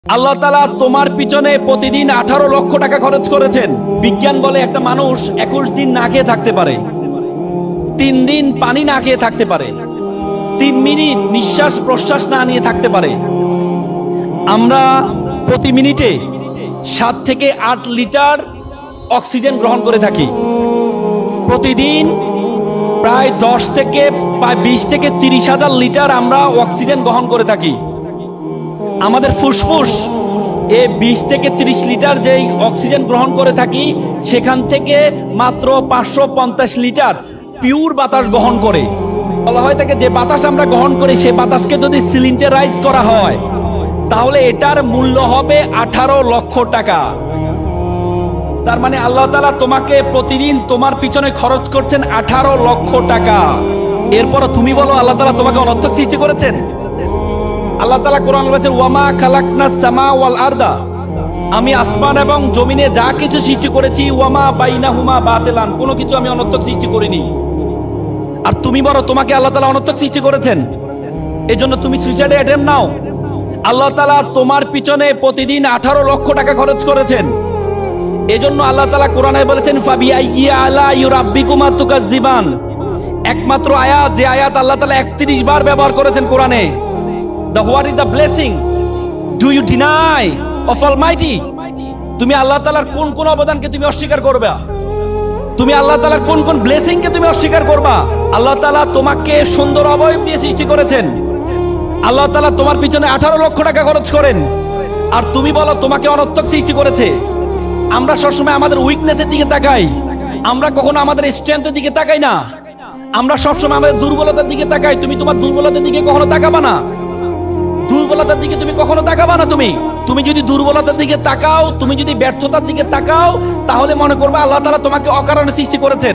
আল্লাহ তাআলা তোমার পিছনে প্রতিদিন 18 লক্ষ টাকা খরচ করেছেন। বিজ্ঞান বলে একটা মানুষ 21 দিন না খেয়ে থাকতে পারে, 3 দিন পানি না খেয়ে থাকতে পারে, 3 মিনিট নিঃশ্বাস প্রশ্বাস না নিয়ে থাকতে পারে। আমরা প্রতি মিনিটে 7 থেকে 8 লিটার অক্সিজেন গ্রহণ করে থাকি। প্রতিদিন প্রায় 10 থেকে 20 থেকে 30 হাজার লিটার আমরা অক্সিজেন গ্রহণ করে থাকি। আমাদের ফুসফুস 20 থেকে 30 লিটার যেই অক্সিজেন গ্রহণ করে থাকি, সেখান থেকে মাত্র 550 লিটার পিওর বাতাস গ্রহণ করে। বলা হয় থাকে যে বাতাস আমরা গ্রহণ করি, সে বাতাসকে যদি সিলিন্ডারাইজ করা হয় তাহলে এটার মূল্য হবে 18 লক্ষ টাকা। তার মানে আল্লাহ তাআলা তোমাকে প্রতিদিন তোমার পিছনে খরচ করছেন 18 লক্ষ টাকা। এরপর তুমি বলো আল্লাহ তাআলা তোমাকে অনর্থক সৃষ্টি করেছেন? আল্লাহ তাআলা কোরআনে বলেছেন ওয়ামা খালাকনাস সামা ওয়াল আরদা, আমি আসমান এবং জমিনে যা কিছু সৃষ্টি করেছি ওয়ামা বাইনাহুমা বাতিলান, কোনো কিছু আমি অনর্থক সৃষ্টি করিনি। আর তুমি বলো তোমাকে আল্লাহ তাআলা অনর্থক সৃষ্টি করেছেন, এজন্য তুমি সুইসাইড অ্যাটেম্প নাও। আল্লাহ তাআলা তোমার পিছনে প্রতিদিন 18 লক্ষ টাকা খরচ করেছেন। এজন্য আল্লাহ তাআলা কোরআনে বলেছেন ফাবিআইয়ি আলাইহি রাব্বিকুমা তুকাজ্জিবান, একমাত্র আয়াত যে আয়াত আল্লাহ তাআলা 31 বার ব্যবহার করেছেন কোরআনে। What is the blessing do you deny of Almighty? তুমি আল্লাহ তাআলার কোন কোন অবদানকে তুমি অস্বীকার করবে? তুমি আল্লাহ তাআলার কোন কোন ব্লেসিং কে তুমি অস্বীকার করবা? আল্লাহ তাআলা তোমাকে সুন্দর অবয়ব দিয়ে সৃষ্টি করেছেন। আল্লাহ তাআলা তোমার পিছনে 18 লক্ষ টাকা খরচ করেন, আর তুমি বলো তোমাকে অনর্থক সৃষ্টি করেছে। আমরা সবসময় আমাদের উইকনেসের দিকে তাকাই, আমরা কখনো আমাদের স্ট্রেংথের দিকে তাকাই না। আমরা সবসময় আমাদের দুর্বলতার দিকে তাকাই। তুমি তোমার দুর্বলতার দিকে কখনো তাকাবা না, দুর্বলতার দিকে তুমি কখনো তাকাবা না। তুমি যদি দুর্বলতার দিকে তাকাও, তুমি যদি ব্যর্থতার দিকে তাকাও, তাহলে মনে করবে আল্লাহ তাআলা তোমাকে অকারণে সৃষ্টি করেছেন।